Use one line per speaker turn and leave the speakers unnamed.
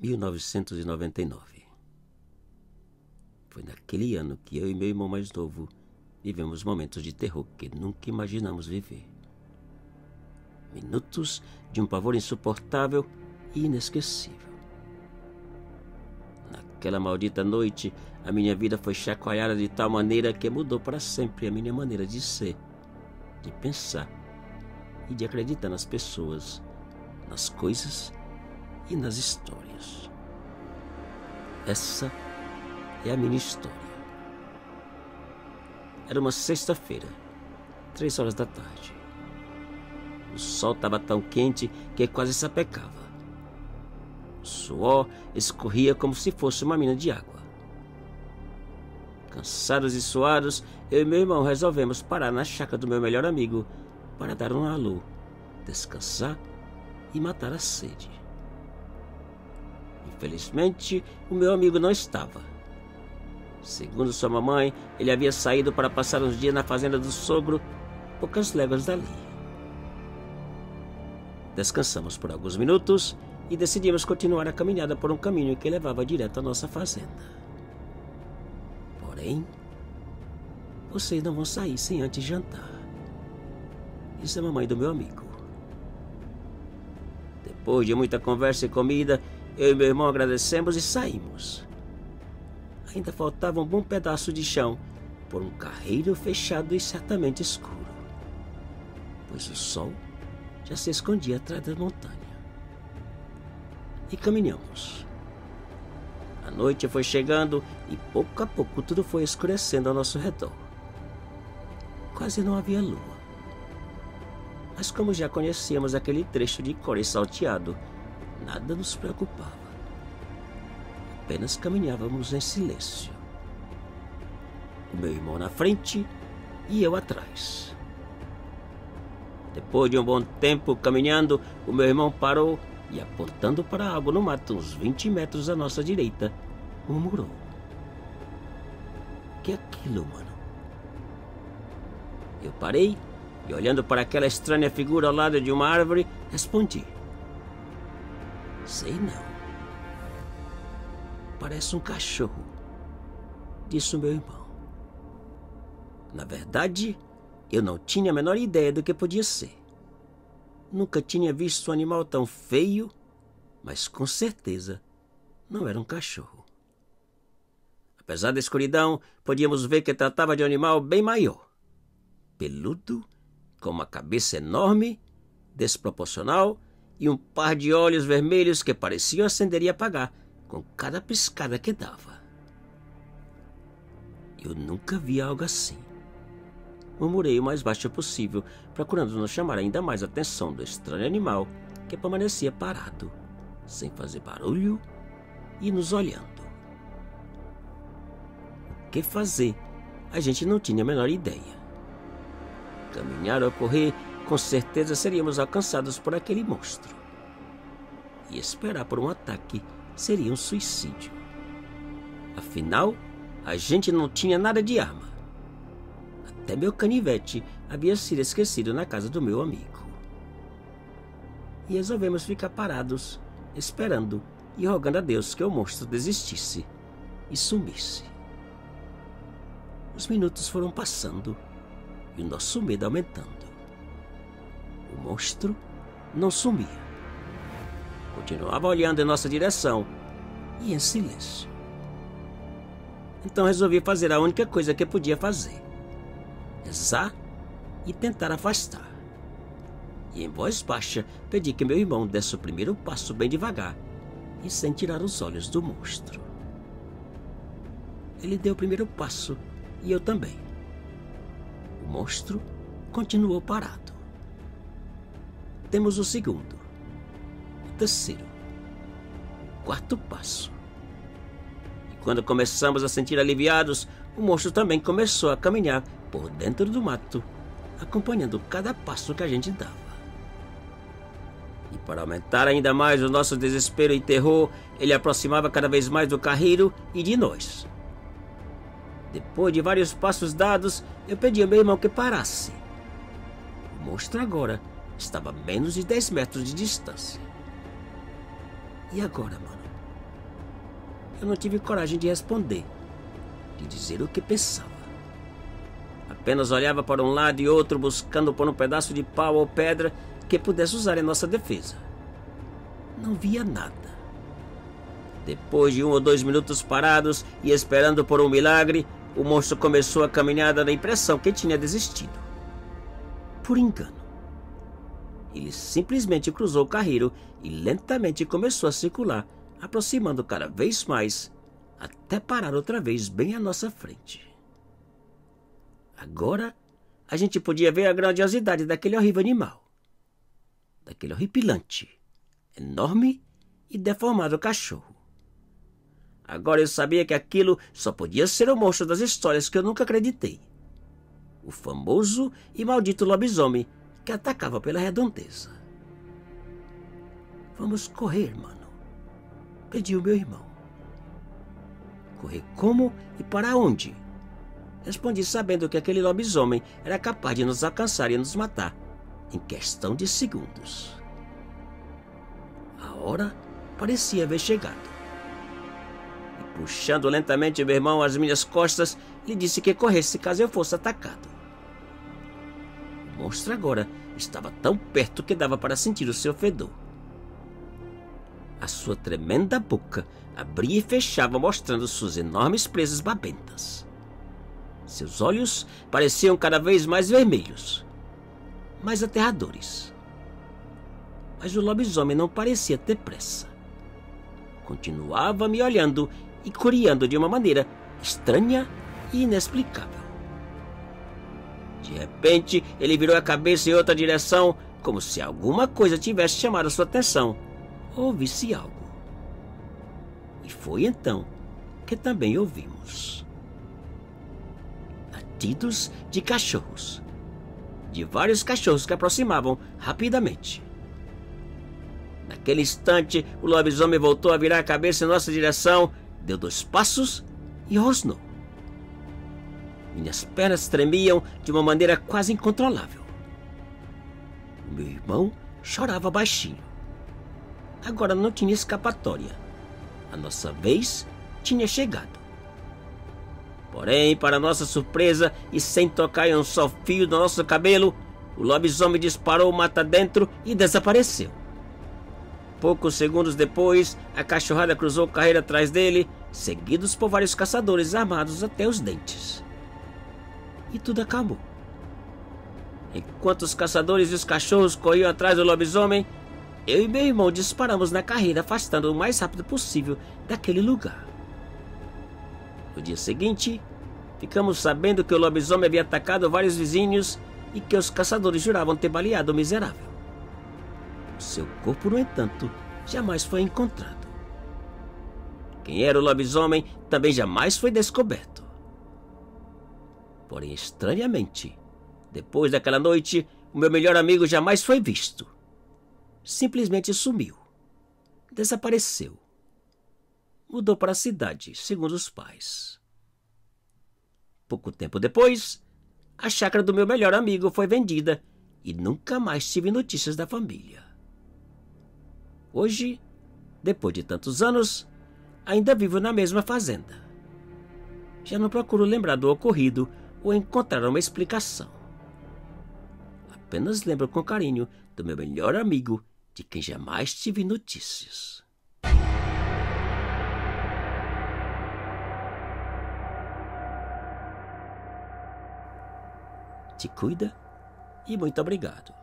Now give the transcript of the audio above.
1999. Foi naquele ano que eu e meu irmão mais novo vivemos momentos de terror que nunca imaginamos viver. Minutos de um pavor insuportável e inesquecível. Naquela maldita noite, a minha vida foi chacoalhada de tal maneira que mudou para sempre a minha maneira de ser, de pensar e de acreditar nas pessoas, nas coisas e nas histórias. Essa é a minha história. Era uma sexta-feira, 3 horas da tarde. O sol estava tão quente que quase sapecava. O suor escorria como se fosse uma mina de água. Cansados e suados, eu e meu irmão resolvemos parar na chácara do meu melhor amigo para dar um alô, descansar e matar a sede. Infelizmente, o meu amigo não estava. Segundo sua mamãe, ele havia saído para passar uns dias na fazenda do sogro, poucas léguas dali. Descansamos por alguns minutos e decidimos continuar a caminhada por um caminho que levava direto à nossa fazenda. Porém, vocês não vão sair sem antes jantar. Isso é a mamãe do meu amigo. Depois de muita conversa e comida, eu e meu irmão agradecemos e saímos. Ainda faltava um bom pedaço de chão por um carreiro fechado e certamente escuro, pois o sol já se escondia atrás da montanha. E caminhamos. A noite foi chegando e pouco a pouco tudo foi escurecendo ao nosso redor. Quase não havia lua. Mas como já conhecíamos aquele trecho de cor e salteado, nada nos preocupava. Apenas caminhávamos em silêncio. O meu irmão na frente e eu atrás. Depois de um bom tempo caminhando, o meu irmão parou e, apontando para algo no mato uns 20 metros à nossa direita, murmurou: "Que é aquilo, mano?" Eu parei e, olhando para aquela estranha figura ao lado de uma árvore, respondi: "Sei não. Parece um cachorro", disse o meu irmão. Na verdade, eu não tinha a menor ideia do que podia ser. Nunca tinha visto um animal tão feio, mas com certeza não era um cachorro. Apesar da escuridão, podíamos ver que tratava de um animal bem maior, peludo, com uma cabeça enorme, desproporcional e um par de olhos vermelhos que pareciam acender e apagar com cada piscada que dava. Eu nunca vi algo assim. Murmurei o mais baixo possível, procurando não chamar ainda mais a atenção do estranho animal que permanecia parado, sem fazer barulho e nos olhando. O que fazer? A gente não tinha a menor ideia. Caminhar ou correr, com certeza seríamos alcançados por aquele monstro. E esperar por um ataque seria um suicídio. Afinal, a gente não tinha nada de arma. Até meu canivete havia sido esquecido na casa do meu amigo. E resolvemos ficar parados, esperando e rogando a Deus que o monstro desistisse e sumisse. Os minutos foram passando e o nosso medo aumentando. O monstro não sumia. Continuava olhando em nossa direção e em silêncio. Então resolvi fazer a única coisa que podia fazer: rezar e tentar afastar. E em voz baixa pedi que meu irmão desse o primeiro passo bem devagar e sem tirar os olhos do monstro. Ele deu o primeiro passo e eu também. O monstro continuou parado. Demos o segundo, o terceiro, o quarto passo. E quando começamos a sentir aliviados, o monstro também começou a caminhar por dentro do mato, acompanhando cada passo que a gente dava. E para aumentar ainda mais o nosso desespero e terror, ele aproximava cada vez mais do carreiro e de nós. Depois de vários passos dados, eu pedi ao meu irmão que parasse. O monstro agora estava a menos de 10 metros de distância. E agora, mano? eu não tive coragem de responder, de dizer o que pensava. Apenas olhava para um lado e outro, buscando por um pedaço de pau ou pedra que pudesse usar em nossa defesa. Não via nada. Depois de 1 ou 2 minutos parados e esperando por um milagre, o monstro começou a caminhada na impressão que tinha desistido. Por engano. Ele simplesmente cruzou o carreiro e lentamente começou a circular, aproximando cada vez mais, até parar outra vez bem à nossa frente. Agora, a gente podia ver a grandiosidade daquele horrível animal. Daquele horripilante, enorme e deformado cachorro. Agora eu sabia que aquilo só podia ser o monstro das histórias que eu nunca acreditei. O famoso e maldito lobisomem que atacava pela redondeza. Vamos correr, mano, pediu meu irmão. Correr como e para onde? Respondi sabendo que aquele lobisomem era capaz de nos alcançar e nos matar em questão de segundos. A hora parecia haver chegado. E puxando lentamente meu irmão às minhas costas, lhe disse que corresse caso eu fosse atacado. O monstro agora estava tão perto que dava para sentir o seu fedor. A sua tremenda boca abria e fechava, mostrando suas enormes presas babentas. Seus olhos pareciam cada vez mais vermelhos, mais aterradores. Mas o lobisomem não parecia ter pressa. Continuava me olhando e curiando de uma maneira estranha e inexplicável. De repente, ele virou a cabeça em outra direção, como se alguma coisa tivesse chamado sua atenção, ou ouvisse algo. E foi então que também ouvimos latidos de cachorros, de vários cachorros que aproximavam rapidamente. Naquele instante, o lobisomem voltou a virar a cabeça em nossa direção, deu 2 passos e rosnou. Minhas pernas tremiam de uma maneira quase incontrolável. O meu irmão chorava baixinho. Agora não tinha escapatória. A nossa vez tinha chegado. Porém, para nossa surpresa, e sem tocar em um só fio do nosso cabelo, o lobisomem disparou mata dentro e desapareceu. Poucos segundos depois, a cachorrada cruzou o carreiro atrás dele, seguidos por vários caçadores armados até os dentes. E tudo acabou. Enquanto os caçadores e os cachorros corriam atrás do lobisomem, eu e meu irmão disparamos na carreira, afastando o mais rápido possível daquele lugar. No dia seguinte, ficamos sabendo que o lobisomem havia atacado vários vizinhos e que os caçadores juravam ter baleado o miserável. Seu corpo, no entanto, jamais foi encontrado. Quem era o lobisomem também jamais foi descoberto. Porém, estranhamente, depois daquela noite, o meu melhor amigo jamais foi visto. Simplesmente sumiu. Desapareceu. Mudou para a cidade, segundo os pais. Pouco tempo depois, a chácara do meu melhor amigo foi vendida e nunca mais tive notícias da família. Hoje, depois de tantos anos, ainda vivo na mesma fazenda. Já não procuro lembrar do ocorrido ou encontrar uma explicação. Apenas lembro com carinho do meu melhor amigo, de quem jamais tive notícias. Te cuida e muito obrigado.